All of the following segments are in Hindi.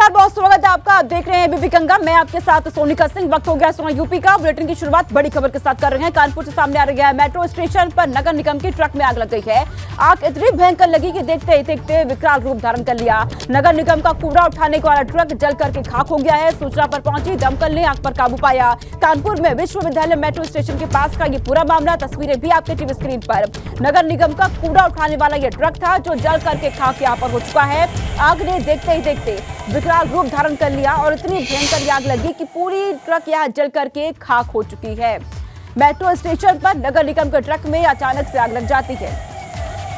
नमस्कार, बहुत स्वागत है आपका। आप देख रहे हैं एबीपी गंगा। मैं आपके साथ सोनिका सिंह। वक्त हो गया सुना यूपी का। बुलेटिन की शुरुआत बड़ी खबर के साथ कर रहे हैं। कानपुर से सामने आ रही है मेट्रो स्टेशन पर नगर निगम की ट्रक में आग लग गई है। आग इतनी भयंकर लगी कि देखते ही देखते विकराल रूप धारण कर लिया। नगर निगम का कूड़ा उठाने वाला ट्रक जल करके खाक हो गया है। सूचना पर पहुंची दमकल ने आग पर काबू पाया। कानपुर में विश्वविद्यालय मेट्रो स्टेशन के पास का ये पूरा मामला। तस्वीरें भी आपके टीवी स्क्रीन पर। नगर निगम का कूड़ा उठाने वाला ये ट्रक था जो जल करके खाक यहाँ पर हो चुका है। आग ने देखते ही देखते विकराल रूप धारण कर लिया और इतनी भयंकर आग लगी कि पूरी ट्रक यहाँ जल करके खाक हो चुकी है। मेट्रो स्टेशन पर नगर निगम के ट्रक में अचानक से आग लग जाती है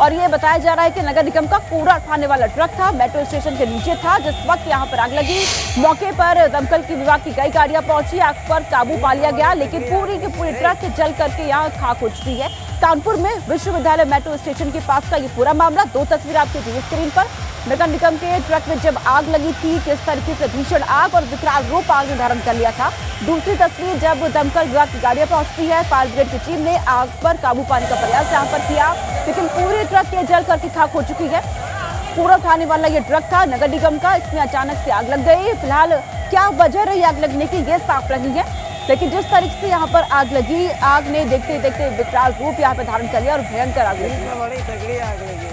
और ये बताया जा रहा है कि नगर निगम का कूड़ा उठाने वाला ट्रक था, मेट्रो स्टेशन के नीचे था जिस वक्त यहाँ पर आग लगी। मौके पर दमकल की विभाग की कई गाड़ियां पहुंची, आग पर काबू पा लिया गया, लेकिन पूरी की पूरी ट्रक जल करके यहाँ खाक हो चुकी है। कानपुर में विश्वविद्यालय मेट्रो स्टेशन के पास का ये पूरा मामला। दो तस्वीर आपके टीवी स्क्रीन पर। नगर निगम के ट्रक में जब आग लगी थी किस तरीके से भीषण आग और विकराल रूप आग ने धारण कर लिया था। दूसरी तस्वीर जब दमकल विभाग की गाड़ियां पहुंचती है, फायर ब्रिगेड की टीम ने आग पर काबू पाने का प्रयास यहाँ पर किया, लेकिन पूरी ट्रक ये जल करके खाक हो चुकी है। कूड़ा उठाने वाला ये ट्रक था नगर निगम का, इसमें अचानक से आग लग गई। फिलहाल क्या वजह रही आग लगने की ये साफ नहीं है, लेकिन जिस तरीके से यहाँ पर आग लगी, आग ने देखते देखते विकराल रूप यहाँ पर धारण कर लिया और भयंकर आग लगी।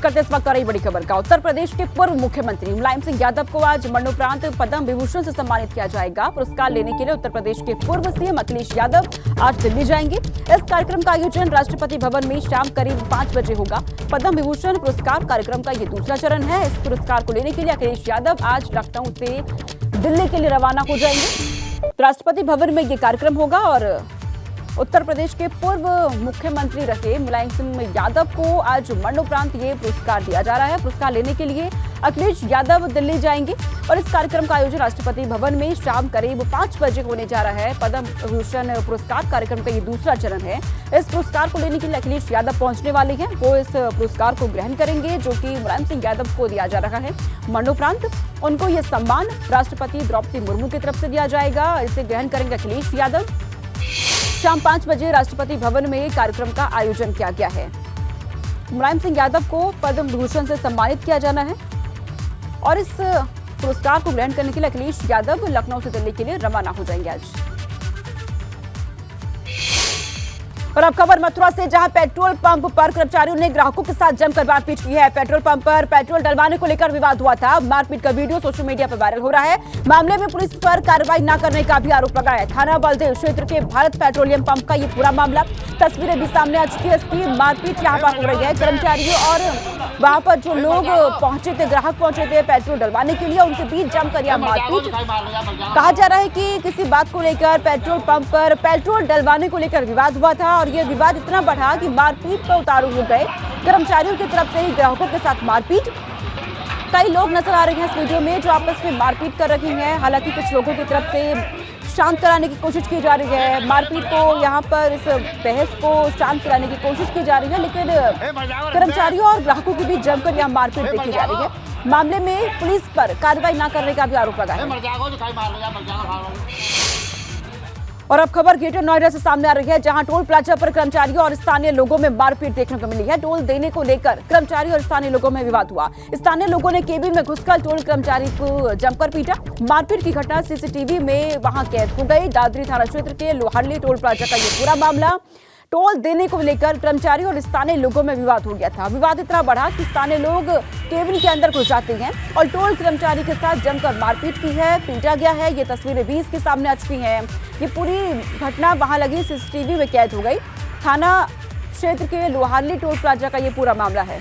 करते इस वक्त आ रही बड़ी खबर का। उत्तर प्रदेश के पूर्व मुख्यमंत्री मुलायम सिंह यादव को आज मरणोपरांत पद्म विभूषण से सम्मानित किया जाएगा। पुरस्कार लेने के लिए उत्तर प्रदेश के पूर्व सीएम अखिलेश यादव आज दिल्ली जाएंगे। इस कार्यक्रम का आयोजन राष्ट्रपति भवन में शाम करीब 5 बजे होगा। पद्म विभूषण पुरस्कार कार्यक्रम का ये दूसरा चरण है। इस पुरस्कार को लेने के लिए अखिलेश यादव आज लखनऊ से दिल्ली के लिए रवाना हो जाएंगे। राष्ट्रपति भवन में ये कार्यक्रम होगा और उत्तर प्रदेश के पूर्व मुख्यमंत्री रहे मुलायम सिंह यादव को आज मरणोपरांत ये पुरस्कार दिया जा रहा है। पुरस्कार लेने के लिए अखिलेश यादव दिल्ली जाएंगे और इस कार्यक्रम का आयोजन राष्ट्रपति भवन में शाम करीब 5 बजे होने जा रहा है। पद्म विभूषण पुरस्कार कार्यक्रम का ये दूसरा चरण है। इस पुरस्कार को लेने के लिए अखिलेश यादव पहुंचने वाले हैं। वो इस पुरस्कार को ग्रहण करेंगे जो कि मुलायम सिंह यादव को दिया जा रहा है। मरणोपरांत उनको ये सम्मान राष्ट्रपति द्रौपदी मुर्मू की तरफ से दिया जाएगा। इसे ग्रहण करेंगे अखिलेश यादव। शाम 5 बजे राष्ट्रपति भवन में कार्यक्रम का आयोजन किया गया है। मुलायम सिंह यादव को पद्म विभूषण से सम्मानित किया जाना है और इस पुरस्कार को ग्रहण करने के लिए अखिलेश यादव लखनऊ से दिल्ली के लिए रवाना हो जाएंगे आज। और अब खबर मथुरा से, जहां पेट्रोल पंप पर कर्मचारियों ने ग्राहकों के साथ जमकर मारपीट की है। पेट्रोल पंप पर पेट्रोल डलवाने को लेकर विवाद हुआ था। मारपीट का वीडियो सोशल मीडिया पर वायरल हो रहा है। मामले में पुलिस पर कार्रवाई न करने का भी आरोप लगाया है। थाना बलदेव क्षेत्र के भारत पेट्रोलियम पंप का ये पूरा मामला। तस्वीरें भी सामने आ चुकी है। इसकी मारपीट यहाँ पर हो रही है। कर्मचारियों और वहां पर जो लोग पहुंचे थे, ग्राहक पहुंचे थे पेट्रोल डलवाने के लिए, उनके बीच जमकर यह मारपीट। कहा जा रहा है कि किसी बात को लेकर पेट्रोल पंप पर पेट्रोल डलवाने को लेकर विवाद हुआ था और यह विवाद इतना बढ़ा कि मारपीट पर उतारू हो गए। कर्मचारियों की तरफ से ही ग्राहकों के साथ मारपीट। कई लोग नजर आ रहे हैं इस वीडियो में जो आपस में मारपीट कर रहे हैं। हालांकि कुछ लोगों की तरफ से शांत कराने की कोशिश की जा रही है। मारपीट को, यहाँ पर इस बहस को शांत कराने की कोशिश की जा रही है, लेकिन कर्मचारियों और ग्राहकों के बीच जमकर यहाँ मारपीट देखी जा रही है। मामले में पुलिस पर कार्रवाई न करने का भी आरोप लगा है। और अब खबर ग्रेटर नोएडा से सामने आ रही है, जहां टोल प्लाजा पर कर्मचारियों और स्थानीय लोगों में मारपीट देखने को मिली है। टोल देने को लेकर कर्मचारी और स्थानीय लोगों में विवाद हुआ। स्थानीय लोगों ने केबिन में घुसकर टोल कर्मचारी को जमकर पीटा। मारपीट की घटना सीसीटीवी में वहां कैद हो गई। दादरी थाना क्षेत्र के लोहारली टोल प्लाजा का ये पूरा मामला। टोल देने को लेकर कर्मचारी और स्थानीय लोगों में विवाद हो गया था। विवाद इतना बढ़ा कि स्थानीय लोग केबिन के अंदर घुस जाते हैं और टोल कर्मचारी के साथ जमकर मारपीट की है, पीटा गया है। ये तस्वीरें भी इसके सामने आ चुकी हैं। ये पूरी घटना वहां लगी सीसीटीवी में कैद हो गई। थाना क्षेत्र के लोहारली टोल प्लाजा का ये पूरा मामला है।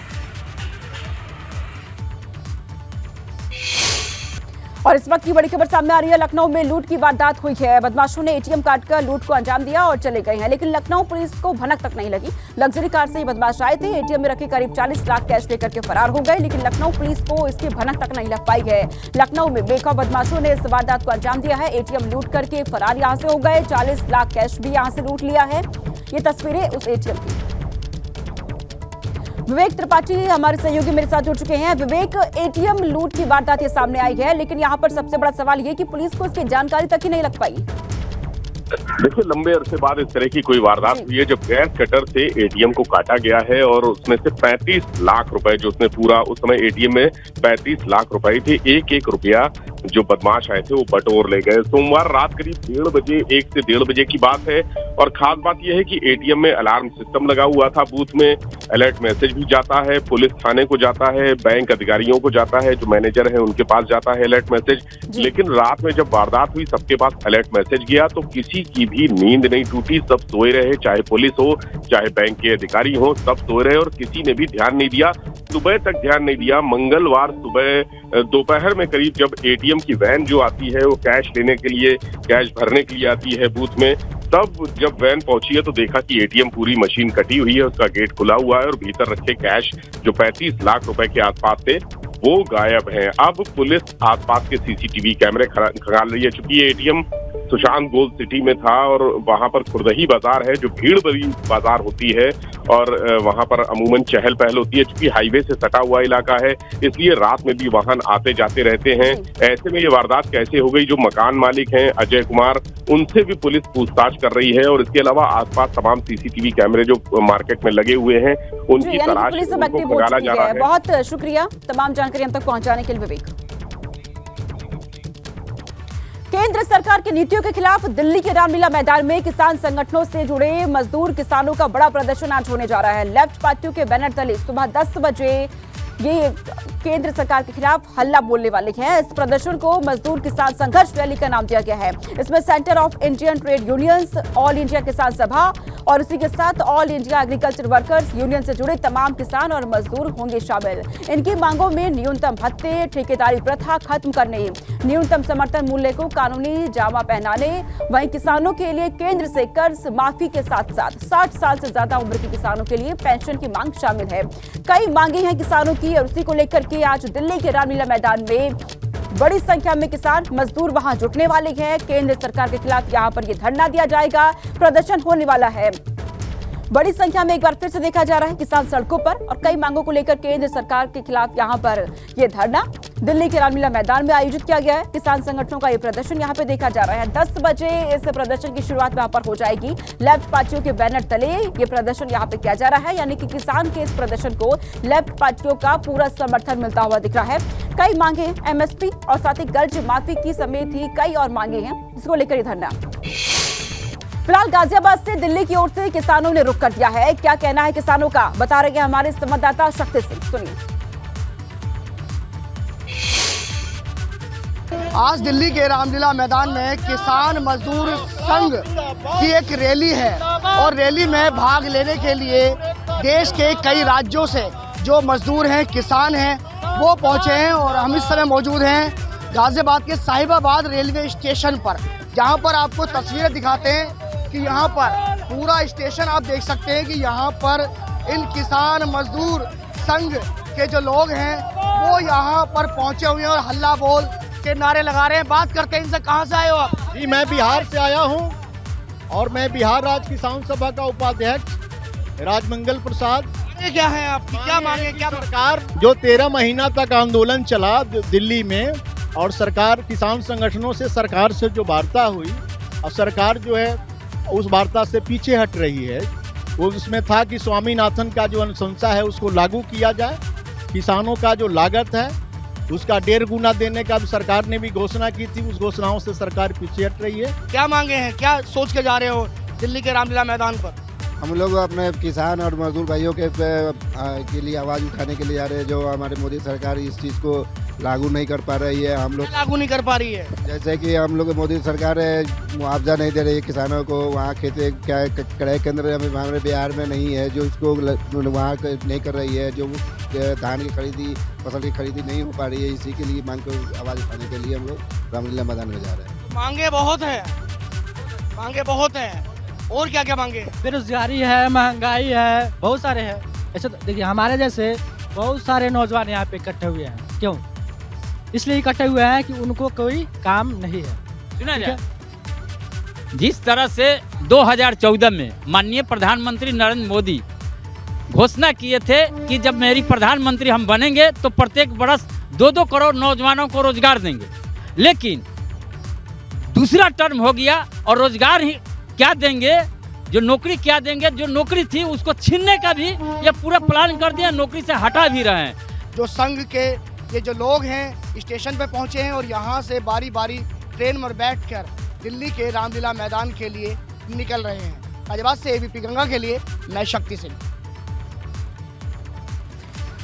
और इस वक्त की बड़ी खबर सामने आ रही है। लखनऊ में लूट की वारदात हुई है। बदमाशों ने एटीएम काटकर लूट को अंजाम दिया और चले गए हैं, लेकिन लखनऊ पुलिस को भनक तक नहीं लगी। लग्जरी कार से ये बदमाश आए थे, एटीएम में रखे करीब 40 लाख कैश लेकर के फरार हो गए, लेकिन लखनऊ पुलिस को इसकी भनक तक नहीं लग पाई है। लखनऊ में बेखौफ बदमाशों ने इस वारदात को अंजाम दिया है। एटीएम लूट करके फरार यहाँ से हो गए। 40 लाख कैश भी यहाँ से लूट लिया है। ये तस्वीरें उस एटीएम की। विवेक त्रिपाठी हमारे सहयोगी मेरे साथ जुड़ चुके हैं। विवेक, एटीएम लूट की वारदात ये सामने आई है, लेकिन यहाँ पर सबसे बड़ा सवाल ये कि पुलिस को इसकी जानकारी तक ही नहीं लग पाई। देखिए, लंबे अरसे बाद इस तरह की कोई वारदात हुई है जब गैस कटर से एटीएम को काटा गया है और उसमें से 35 लाख रुपए जो उसने पूरा उस समय एटीएम में 35 लाख रुपए थे, एक एक रुपया जो बदमाश आए थे वो बटोर ले गए। सोमवार रात करीब 1:30 बजे, 1 से 1:30 बजे की बात है और खास बात यह है कि एटीएम में अलार्म सिस्टम लगा हुआ था, बूथ में अलर्ट मैसेज भी जाता है, पुलिस थाने को जाता है, बैंक अधिकारियों को जाता है, जो मैनेजर है उनके पास जाता है अलर्ट मैसेज। लेकिन रात में जब वारदात हुई सबके पास अलर्ट मैसेज गया तो किसी की भी नींद नहीं टूटी, सब सोए रहे, चाहे पुलिस हो चाहे बैंक के अधिकारी हो, सब सोए रहे और किसी ने भी ध्यान नहीं दिया, सुबह तक ध्यान नहीं दिया। मंगलवार सुबह दोपहर में करीब जब एटीएम की वैन जो आती है वो कैश लेने के लिए, कैश भरने के लिए आती है बूथ में, तब जब वैन पहुंची है तो देखा कि एटीएम पूरी मशीन कटी हुई है, उसका गेट खुला हुआ है और भीतर रखे कैश जो 35 लाख रुपए के आसपास थे वो गायब हैं। अब पुलिस आसपास के सीसीटीवी कैमरे खंगाल रही है। चूंकि ये एटीएम सुशांत गोल्ड सिटी में था और वहां पर खुर्दही बाजार है जो भीड़ भरी बाजार होती है और वहां पर अमूमन चहल पहल होती है। चूंकि हाईवे से सटा हुआ इलाका है इसलिए रात में भी वाहन आते जाते रहते हैं। ऐसे में ये वारदात कैसे हो गई, जो मकान मालिक हैं अजय कुमार, उनसे भी पुलिस पूछताछ कर रही है और इसके अलावा आसपास तमाम सीसीटीवी कैमरे जो मार्केट में लगे हुए हैं उनकी तलाश निकाला जा रहा है। बहुत शुक्रिया तमाम जानकारी हम तक पहुंचाने के लिए विवेक। केंद्र सरकार की नीतियों के खिलाफ दिल्ली के रामलीला मैदान में किसान संगठनों से जुड़े मजदूर किसानों का बड़ा प्रदर्शन आज होने जा रहा है। लेफ्ट पार्टियों के बैनर तले सुबह 10 बजे ये केंद्र सरकार के खिलाफ हल्ला बोलने वाले हैं। इस प्रदर्शन को मजदूर किसान संघर्ष रैली का नाम दिया गया है। इसमें centre of Indian trade unions, all India किसान सभा और इसी के साथ all India agriculture workers union से जुड़े तमाम किसान और मजदूर होंगे शामिल। इनकी मांगों में न्यूनतम भत्ते, ठेकेदारी प्रथा खत्म करने, न्यूनतम समर्थन मूल्य को कानूनी जामा पहनाने, वहीं किसानों के लिए केंद्र से कर्ज माफी के साथ साथ 60 साल से ज्यादा उम्र के किसानों के लिए पेंशन की मांग शामिल है। कई मांगे हैं किसानों की और उसी को लेकर के आज दिल्ली के रामलीला मैदान में बड़ी संख्या में किसान मजदूर वहां जुटने वाले हैं। केंद्र सरकार के खिलाफ यहां पर ये धरना दिया जाएगा, प्रदर्शन होने वाला है। बड़ी संख्या में एक बार फिर से देखा जा रहा है किसान सड़कों पर और कई मांगों को लेकर केंद्र सरकार के खिलाफ यहां पर यह धरना दिल्ली के रामलीला मैदान में आयोजित किया गया है। किसान संगठनों का यह प्रदर्शन यहां पे देखा जा रहा है। 10 बजे इस प्रदर्शन की शुरुआत यहां पर हो जाएगी। लेफ्ट पार्टियों के बैनर तले ये प्रदर्शन यहां पे किया जा रहा है, यानी कि किसान के इस प्रदर्शन को लेफ्ट पार्टियों का पूरा समर्थन मिलता हुआ दिख रहा है। कई मांगे हैं एमएसपी और साथ ही कर्ज माफी की समेत ही कई और मांगे हैं, जिसको लेकर ये धरना। फिलहाल गाजियाबाद से दिल्ली की ओर से किसानों ने रुख कर दिया है। क्या कहना है किसानों का, बता रहे हैं हमारे संवाददाता शक्ति सिंह। सुनिए। आज दिल्ली के रामलीला मैदान में किसान मजदूर संघ की एक रैली है और रैली में भाग लेने के लिए देश के कई राज्यों से जो मजदूर हैं, किसान हैं, वो पहुंचे हैं और हम इस समय मौजूद हैं गाजियाबाद के साहिबाबाद रेलवे स्टेशन पर, जहां पर आपको तस्वीरें दिखाते हैं कि यहाँ पर पूरा स्टेशन आप देख सकते हैं कि यहाँ पर इन किसान मजदूर संघ के जो लोग हैं वो यहाँ पर पहुँचे हुए हैं और हल्ला बोल के नारे लगा रहे हैं। बात करते हैं इनसे, कहाँ से आए हो आप? जी, मैं बिहार से आया हूँ और मैं बिहार राज्य किसान सभा का उपाध्यक्ष राजमंगल प्रसाद। ये क्या है आपकी, क्या मांगे? क्या सरकार जो 13 महीना तक आंदोलन चला दिल्ली में और सरकार किसान संगठनों से सरकार से जो वार्ता हुई और सरकार जो है उस वार्ता से पीछे हट रही है। वो उसमें था कि स्वामीनाथन का जो अनुशंसा है उसको लागू किया जाए, किसानों का जो लागत है उसका 1.5 गुना देने का भी सरकार ने भी घोषणा की थी, उस घोषणाओं से सरकार पीछे हट रही है। क्या मांगे हैं, क्या सोच के जा रहे हो दिल्ली के रामलीला मैदान पर? हम लोग अपने किसान और मजदूर भाइयों के लिए आवाज़ उठाने के लिए आ रहे हैं। जो हमारे मोदी सरकार इस चीज़ को लागू नहीं कर पा रही है, हम लोग लागू नहीं कर पा रही है। जैसे कि हम लोग मोदी सरकार मुआवजा नहीं दे रही है किसानों को, वहाँ खेती क्या क्रय केंद्र हमारे बिहार में नहीं है जो इसको वहाँ नहीं कर रही है, जो धान की खरीदी, फसल की खरीदी नहीं हो पा रही है। इसी के लिए मांग को आवाज़ उठाने के लिए हम लोग रामलीला मैदान में जा रहे हैं। मांगे बहुत है, मांगे बहुत है। और क्या क्या मांगे? बेरोजगारी है, महंगाई है, बहुत सारे हैं। ऐसे देखिए हमारे जैसे बहुत सारे नौजवान यहाँ पे इकट्ठे हुए हैं। क्यों? इसलिए इकट्ठे हुए हैं कि उनको कोई काम नहीं है। सुना जाए, जिस तरह से 2014 में माननीय प्रधानमंत्री नरेंद्र मोदी घोषणा किए थे कि जब मेरी प्रधानमंत्री हम बनेंगे तो प्रत्येक वर्ष 2-2 करोड़ नौजवानों को रोजगार देंगे, लेकिन दूसरा टर्म हो गया और रोजगार ही क्या देंगे, जो नौकरी क्या देंगे, जो नौकरी थी उसको छीनने का भी ये पूरा प्लान कर दिया, नौकरी से हटा भी रहे हैं। जो संघ के ये जो लोग हैं स्टेशन पे पहुंचे हैं और यहाँ से बारी बारी ट्रेन में बैठकर दिल्ली के रामलीला मैदान के लिए निकल रहे हैं। गाजियाबाद से एबीपी गंगा के लिए मैं शक्ति सिंह।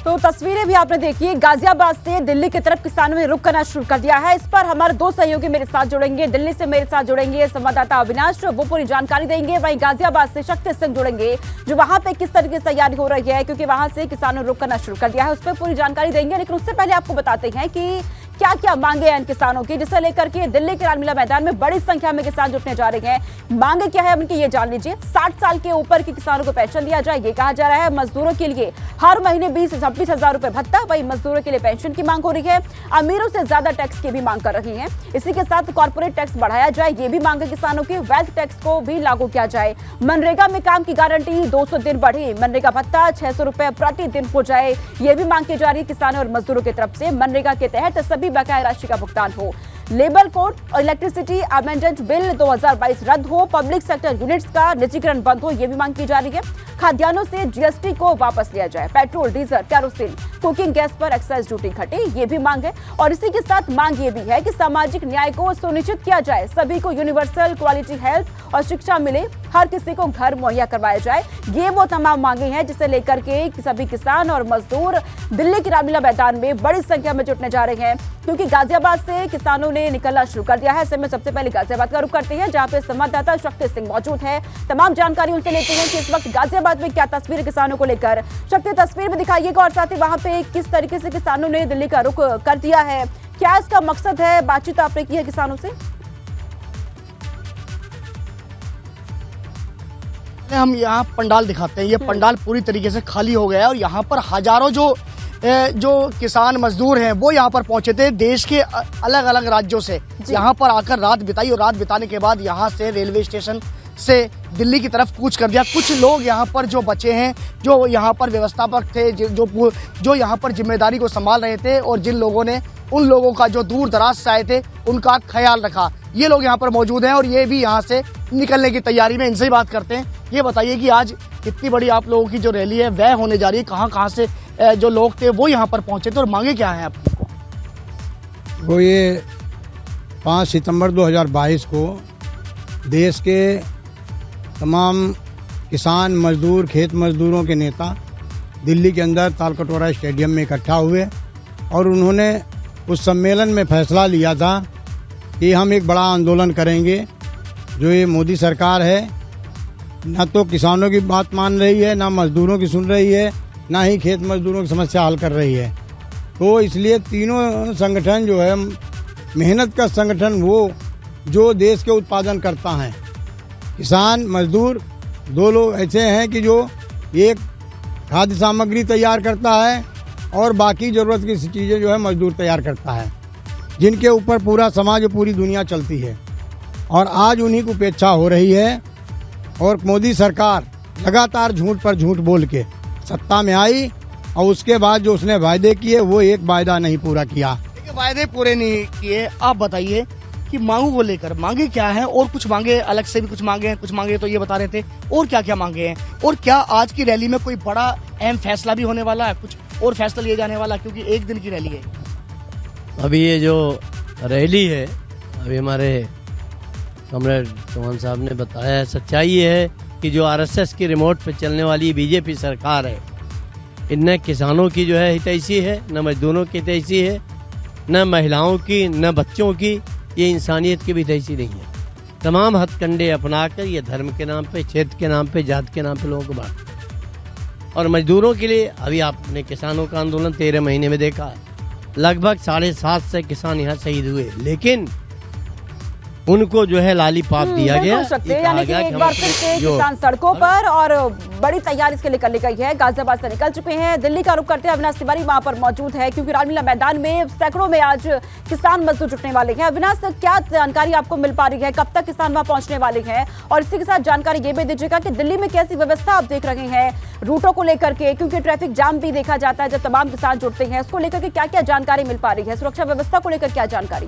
तो तस्वीरें भी आपने देखी, गाजियाबाद से दिल्ली की तरफ किसानों ने रुख करना शुरू कर दिया है। इस पर हमारे दो सहयोगी मेरे साथ जुड़ेंगे, दिल्ली से मेरे साथ जुड़ेंगे संवाददाता अविनाश, वो पूरी जानकारी देंगे। वहीं गाजियाबाद से शक्ति सिंह जुड़ेंगे, जो वहां पे किस तरीके से तैयारी हो रही है, क्योंकि वहां से किसानों ने रुख करना शुरू कर दिया है, उस पर पूरी जानकारी देंगे। लेकिन उससे पहले आपको बताते हैं कि क्या क्या मांगे हैं इन किसानों की, जिसे लेकर के दिल्ली के रामलीला मैदान में बड़ी संख्या में किसान जुटने जा रहे हैं। मांगे क्या है उनकी, ये जान लीजिए। 60 साल के ऊपर के किसानों को पेंशन दिया जाए, ये कहा जा रहा है। मजदूरों के लिए हर महीने 20-26 हजार रुपए भत्ता, वही मजदूरों के लिए पेंशन की मांग हो रही है। अमीरों से ज्यादा टैक्स की भी मांग कर रही है। इसी के साथ कॉर्पोरेट टैक्स बढ़ाया जाए, ये भी मांग है किसानों की। वेल्थ टैक्स को भी लागू किया जाए। मनरेगा में काम की गारंटी 200 दिन बढ़ी, मनरेगा भत्ता 600 रुपए प्रति दिन हो जाए, ये भी मांग की जा रही है किसानों और मजदूरों की तरफ से। मनरेगा के तहत सभी बकाया राशि का भुगतान हो। लेबर कोड और इलेक्ट्रिसिटी अमेंडमेंट बिल 2022 रद्द हो। पब्लिक सेक्टर यूनिट्स का निजीकरण बंद हो, यह भी मांग की जा रही है। खाद्यान्नों से जीएसटी को वापस लिया जाए। Petrol, diesel, kerosene, cooking gas पर एक्साइज ड्यूटी घटे, ये भी मांग है। और इसी के साथ मांग ये भी है कि सामाजिक न्याय को सुनिश्चित किया जाए, सभी को यूनिवर्सल क्वालिटी हेल्थ और शिक्षा मिले, हर किसी को घर मुहैया करवाया जाए। ये वो तमाम मांगे हैं जिसे लेकर के सभी किसान और मजदूर दिल्ली के रामलीला मैदान में बड़ी संख्या में जुटने जा रहे हैं, क्योंकि गाजियाबाद से किसानों ने निकलना शुरू कर दिया है। ऐसे में सबसे पहले गाजियाबाद का रुख करते हैं, जहां पे संवाददाता शक्ति सिंह मौजूद है। तमाम जानकारी उनसे लेते हैं कि इस वक्त गाजियाबाद में क्या तस्वीर किसानों को लेकर। शक्ति, तस्वीर में दिखाइएगा और साथ ही वहां पे किस तरीके से किसानों ने दिल्ली का रुख कर दिया है, क्या इसका मकसद है, बातचीत आपने की है किसानों से? हम यहाँ पंडाल दिखाते हैं, ये पंडाल पूरी तरीके से खाली हो गया है और यहाँ पर हजारों जो किसान मजदूर हैं वो यहाँ पर पहुंचे थे देश के अलग अलग राज्यों से। यहाँ पर आकर रात बिताई और रात बिताने के बाद यहाँ से रेलवे स्टेशन से दिल्ली की तरफ कूच कर दिया। कुछ लोग यहाँ पर जो बचे हैं, जो यहाँ पर व्यवस्थापक थे, जो यहाँ पर जिम्मेदारी को संभाल रहे थे और जिन लोगों ने उन लोगों का जो दूर दराज से आए थे उनका ख्याल रखा, ये लोग यहाँ पर मौजूद हैं और ये भी यहाँ से निकलने की तैयारी में। इनसे ही बात करते हैं। ये बताइए कि आज इतनी बड़ी आप लोगों की जो रैली है वह होने जा रही है, कहाँ से जो लोग थे वो यहाँ पर पहुँचे थे और मांगे क्या हैं आपको? वो ये 5 सितंबर 2022 को देश के तमाम किसान मजदूर, खेत मजदूरों के नेता दिल्ली के अंदर तालकटोरा स्टेडियम में इकट्ठा हुए और उन्होंने उस सम्मेलन में फैसला लिया था कि हम एक बड़ा आंदोलन करेंगे। जो ये मोदी सरकार है, न तो किसानों की बात मान रही है, ना मजदूरों की सुन रही है, ना ही खेत मजदूरों की समस्या हल कर रही है। तो इसलिए तीनों संगठन जो है, मेहनत का संगठन वो जो देश के उत्पादन करता है, किसान मजदूर दो लोग ऐसे हैं कि जो एक खाद्य सामग्री तैयार करता है और बाकी ज़रूरत की चीज़ें जो है मजदूर तैयार करता है, जिनके ऊपर पूरा समाज और पूरी दुनिया चलती है। और आज उन्हीं की उपेक्षा हो रही है और मोदी सरकार लगातार झूठ पर झूठ बोल के सत्ता में आई और उसके बाद जो उसने वायदे किए वो एक वायदा नहीं पूरा किया। वायदे पूरे नहीं किए। आप बताइए कि मांगों को लेकर मांगे क्या है, और कुछ मांगे अलग से भी कुछ मांगे हैं, कुछ मांगे तो ये बता रहे थे, और क्या क्या मांगे हैं, और क्या आज की रैली में कोई बड़ा अहम फैसला भी होने वाला है, कुछ और फैसला लिए जाने वाला, क्योंकि एक दिन की रैली है। अभी ये जो रैली है, अभी हमारे कमरेड चौहान साहब ने बताया है, सच्चाई ये है कि जो आरएसएस की रिमोट पे चलने वाली बीजेपी सरकार है, इनने किसानों की जो है हितैषी है, न मजदूरों की हितैषी है, न महिलाओं की, न बच्चों की, ये इंसानियत की भी हितैषी नहीं है। तमाम हथकंडे अपनाकर ये धर्म के नाम पे, क्षेत्र के नाम पे, जात के नाम पे लोगों को बांट। और मजदूरों के लिए अभी आपने किसानों का आंदोलन 13 महीने में देखा, लगभग 7.5 से किसान यहाँ शहीद हुए, लेकिन उनको जो है लालीपाप दिया गया। यानी कि एक बार फिर से किसान सड़कों पर और बड़ी तैयारी इसके लिए कर ली गई है। गाजियाबाद से निकल चुके हैं, दिल्ली का रुख करते हैं। अविनाश तिवारी वहां पर मौजूद है, क्योंकि रामलीला मैदान में सैकड़ों में आज किसान मजदूर जुटने वाले हैं। अविनाश, क्या जानकारी आपको मिल पा रही है, कब तक किसान वहां पहुंचने वाले हैं, और इसी के साथ जानकारी ये भी दीजिएगा कि दिल्ली में कैसी व्यवस्था आप देख रहे हैं रूटों को लेकर के, क्योंकि ट्रैफिक जाम भी देखा जाता है जब तमाम किसान जुटते हैं, उसको लेकर के क्या क्या जानकारी मिल पा रही है, सुरक्षा व्यवस्था को लेकर क्या जानकारी?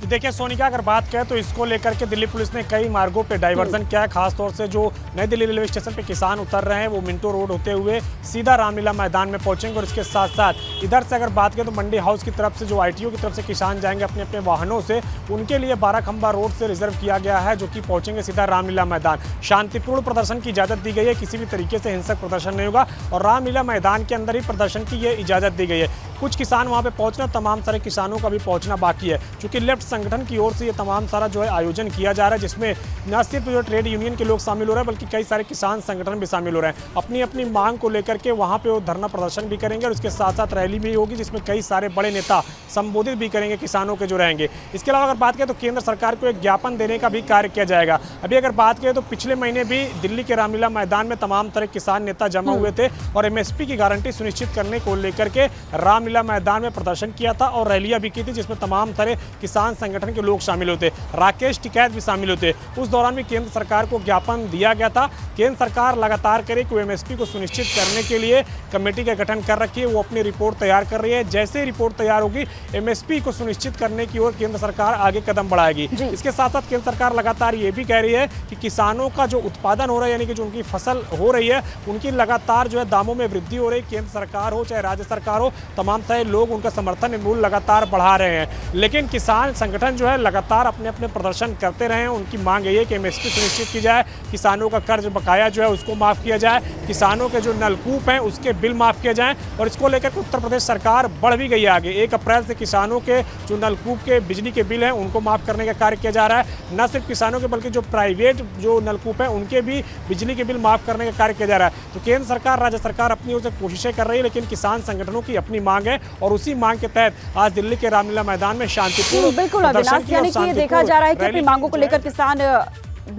देखिए सोनिका, अगर बात करें तो इसको लेकर के दिल्ली पुलिस ने कई मार्गों पे डाइवर्जन किया है। खासतौर से जो नई दिल्ली रेलवे स्टेशन पे किसान उतर रहे हैं वो मिंटो रोड होते हुए सीधा रामलीला मैदान में पहुंचेंगे। और इसके साथ साथ इधर से अगर बात करें तो मंडी हाउस की तरफ से जो ITO की तरफ से किसान जाएंगे अपने अपने वाहनों से, उनके लिए 12 खंबा रोड से रिजर्व किया गया है, जो कि पहुंचेंगे सीधा रामलीला मैदान। शांतिपूर्ण प्रदर्शन की इजाजत दी गई है, किसी भी तरीके से हिंसक प्रदर्शन नहीं होगा और रामलीला मैदान के अंदर ही प्रदर्शन की ये इजाजत दी गई है। कुछ किसान वहां पे पहुंचना, तमाम सारे किसानों का भी पहुंचना बाकी है, क्योंकि लेफ्ट संगठन की ओर से ये तमाम सारा जो है आयोजन किया जा रहा है, जिसमें न सिर्फ जो ट्रेड यूनियन के लोग शामिल हो रहे हैं बल्कि कई सारे किसान संगठन भी शामिल हो रहे हैं। अपनी अपनी मांग को लेकर के वहां पे वो धरना प्रदर्शन भी करेंगे और उसके साथ साथ रैली भी होगी, जिसमें कई सारे बड़े नेता संबोधित भी करेंगे किसानों के जो रहेंगे। इसके अलावा अगर बात करें तो केंद्र सरकार को एक ज्ञापन देने का भी कार्य किया जाएगा। अभी अगर बात करें तो पिछले महीने भी दिल्ली के रामलीला मैदान में तमाम तरह किसान नेता जमा हुए थे और MSP की गारंटी सुनिश्चित करने को लेकर के रामलीला मैदान में प्रदर्शन किया था और रैलियां भी की थी, जिसमें तमाम तरह किसान संगठन के लोग शामिल होते, राकेश टिकैत भी शामिल होते। उस दौरान भी केंद्र सरकार को ज्ञापन दिया गया था। केंद्र सरकार लगातार करे कि MSP को सुनिश्चित करने के लिए कमेटी का गठन कर रखी है, वो अपनी रिपोर्ट तैयार कर रही है। जैसे ही रिपोर्ट तैयार होगी MSP को सुनिश्चित करने की ओर केंद्र सरकार आगे कदम बढ़ाएगी। इसके साथ साथ केंद्र सरकार लगातार ये भी कह रही है कि किसानों का जो उत्पादन हो रहा है, यानी कि जो उनकी फसल हो रही है, उनकी लगातार जो है दामों में वृद्धि हो रही है। केंद्र सरकार हो चाहे राज्य सरकार हो, तमाम सारे लोग उनका समर्थन मूल्य लगातार बढ़ा रहे हैं, लेकिन किसान संगठन जो है लगातार अपने अपने प्रदर्शन करते रहे हैं। उनकी मांग यही है कि MSP सुनिश्चित की जाए, किसानों का कर्ज बकाया जो है उसको माफ किया जाए, किसानों के जो नलकूप हैं उसके बिल माफ किए जाएं। और इसको लेकर उत्तर प्रदेश सरकार बढ़ भी गई है आगे। 1 अप्रैल से किसानों के जो नलकूप के बिजली के बिल हैं उनको माफ करने का कार्य किया जा रहा है। न सिर्फ किसानों के बल्कि जो प्राइवेट जो नलकूप हैं उनके भी बिजली के बिल माफ करने का कार्य किया जा रहा है। तो केंद्र सरकार राज्य सरकार अपनी ओर से कोशिशें कर रही है, लेकिन किसान संगठनों की अपनी मांग है और उसी मांग के तहत आज दिल्ली के रामलीला मैदान में शांतिपूर्ण बिल्कुल अविनाश, यानी कि ये देखा जा रहा है कि अपनी मांगों को लेकर किसान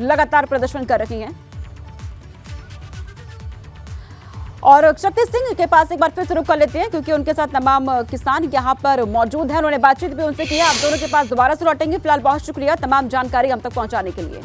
लगातार प्रदर्शन कर रहे हैं। और शक्ति सिंह के पास एक बार फिर से रुक कर लेते हैं, क्योंकि उनके साथ तमाम किसान यहाँ पर मौजूद हैं। उन्होंने बातचीत भी उनसे की है। आप दोनों के पास दोबारा से लौटेंगे। फिलहाल बहुत शुक्रिया तमाम जानकारी हम तक पहुंचाने के लिए।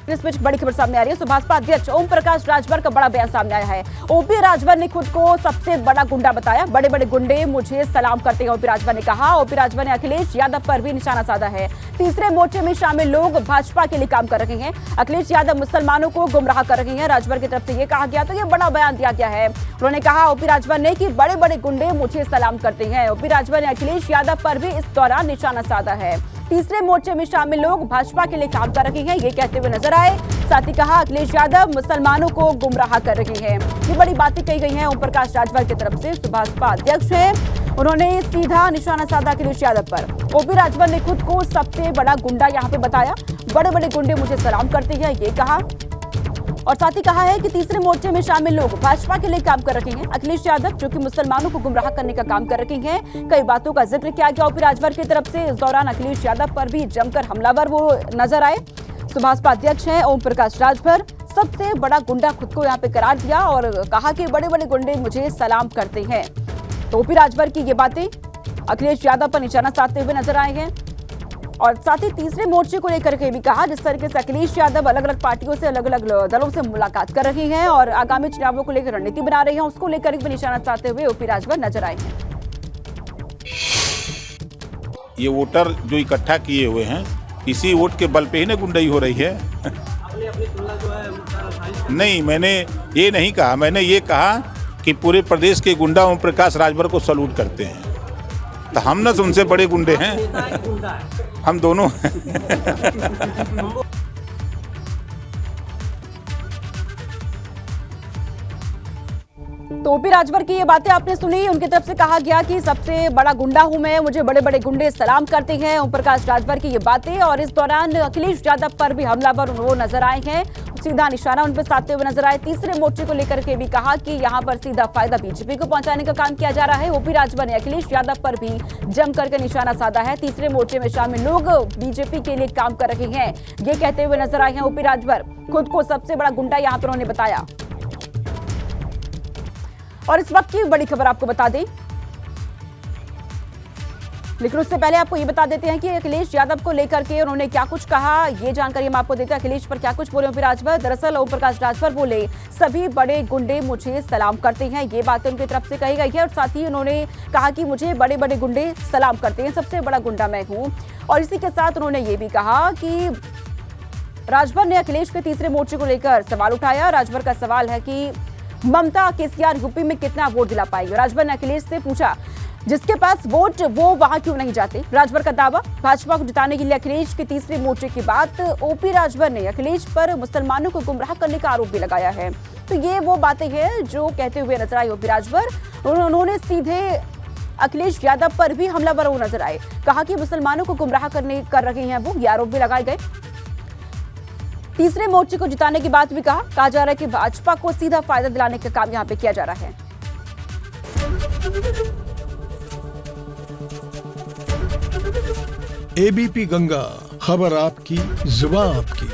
इस बीच बड़ी खबर सामने आ रही है। सुभाषपा अध्यक्ष ओम प्रकाश राजभर का बड़ा बयान सामने आया है। ओपी राजभर ने खुद को सबसे बड़ा गुंडा बताया। बड़े बड़े गुंडे मुझे सलाम करते हैं, ओपी राजभर ने कहा। ओपी राजभर ने अखिलेश यादव पर भी निशाना साधा है। तीसरे मोर्चे में शामिल लोग भाजपा के लिए काम कर रहे हैं। अखिलेश यादव मुसलमानों को गुमराह कर रहे हैं, राजभर की तरफ से ये कहा गया। तो ये बड़ा बयान दिया गया है। उन्होंने कहा ओपी राजभर ने कि बड़े बड़े गुंडे मुझे सलाम करते हैं। ओपी राजभर ने अखिलेश यादव पर भी इस दौरान निशाना साधा है। तीसरे मोर्चे में शामिल लोग भाजपा के लिए काम कर रहे हैं, ये कहते हुए नजर आए। साथ ही कहा अखिलेश यादव मुसलमानों को गुमराह कर रहे हैं। ये बड़ी बातें कही गई हैं ओम प्रकाश राजभर की तरफ से। सुभाषपा अध्यक्ष हैं, उन्होंने सीधा निशाना साधा अखिलेश यादव पर। ओपी राजभर ने खुद को सबसे बड़ा गुंडा यहाँ पे बताया। बड़े बड़े गुंडे मुझे सलाम करते हैं, ये कहा। और साथ ही कहा है कि तीसरे मोर्चे में शामिल लोग भाजपा के लिए काम कर रहे हैं। अखिलेश यादव जो कि मुसलमानों को गुमराह करने का काम कर रहे हैं। कई बातों का जिक्र किया गया ओपी राजभर की तरफ से। इस दौरान अखिलेश यादव पर भी जमकर हमलावर वो नजर आए। सुभाषपा अध्यक्ष हैं ओम प्रकाश राजभर, सबसे बड़ा गुंडा खुद को यहाँ पे करार दिया और कहा कि बड़े बड़े गुंडे मुझे सलाम करते हैं। तो ओपी राजभर की ये बातें अखिलेश यादव पर निशाना साधते हुए नजर आए हैं। और साथ ही तीसरे मोर्चे को लेकर के भी कहा, जिस तरीके से अखिलेश यादव अलग अलग पार्टियों से अलग अलग दलों से मुलाकात कर रही हैं और आगामी चुनावों को लेकर रणनीति बना रही हैं, उसको लेकर भी निशाना साधते हुए ओपी राजभर नजर आए हैं। ये वोटर जो इकट्ठा किए हुए हैं, इसी वोट के बल पे ही ना गुंडाई हो रही है। नहीं, मैंने ये नहीं कहा। मैंने ये कहा कि पूरे प्रदेश के गुंडा ओम प्रकाश राजभर को सलूट करते हैं। तो हम ना उनसे बड़े गुंडे हैं, हम दोनों। तो ओपी राजभर की ये बातें आपने सुनी। उनकी तरफ से कहा गया कि सबसे बड़ा गुंडा हूं मैं, मुझे बड़े बड़े गुंडे सलाम करते हैं। ओम प्रकाश राजभर की ये बातें। और इस दौरान अखिलेश यादव पर भी हमलावर वो नजर आए हैं, सीधा निशाना उन पर साधते हुए नजर आए। तीसरे मोर्चे को लेकर के भी कहा कि यहां पर सीधा फायदा बीजेपी को पहुंचाने का काम किया जा रहा है। ओपी राजभर ने अखिलेश यादव पर भी जम करके निशाना साधा है। तीसरे मोर्चे में शामिल लोग बीजेपी के लिए काम कर रहे हैं, ये कहते हुए नजर आए हैं ओपी राजभर। खुद को सबसे बड़ा गुंडा यहां पर उन्होंने बताया। और इस वक्त की बड़ी खबर आपको बता दें लेकिन उससे पहले आपको ये बता देते हैं कि अखिलेश यादव को लेकर के उन्होंने क्या कुछ कहा, ये जानकारी हम आपको देते हैं। अखिलेश पर क्या कुछ बोले ओपी राजभर। दरअसल ओम प्रकाश राजभर बोले, सभी बड़े गुंडे मुझे सलाम करते हैं, ये बातें उनकी तरफ से कही गई है। और साथ ही उन्होंने कहा कि मुझे बड़े बड़े गुंडे सलाम करते हैं, सबसे बड़ा गुंडा मैं हूं। और इसी के साथ उन्होंने ये भी कहा कि राजभर ने अखिलेश के तीसरे मोर्चे को लेकर सवाल उठाया। राजभर का सवाल है कि ममता केसीआर यूपी में कितना वोट दिला पाएंगे। राजभर ने अखिलेश से पूछा, जिसके पास वोट वो वहां क्यों नहीं जाते। राजभर का दावा, भाजपा को जिताने के लिए अखिलेश के तीसरे मोर्चे की बात। ओपी राजभर ने अखिलेश पर मुसलमानों को गुमराह करने का आरोप भी लगाया है। तो ये वो बातें हैं जो कहते हुए नजर आए ओपी राजभर। उन्होंने सीधे अखिलेश यादव पर भी हमलावर नजर आए, कहा कि मुसलमानों को गुमराह कर रहे हैं वो, ये आरोप भी लगाए गए। तीसरे मोर्चे को जिताने की बात भी कहा जा रहा है कि भाजपा को सीधा फायदा दिलाने का काम यहां पे किया जा रहा है। एबीपी गंगा, खबर आपकी, जुबान आपकी।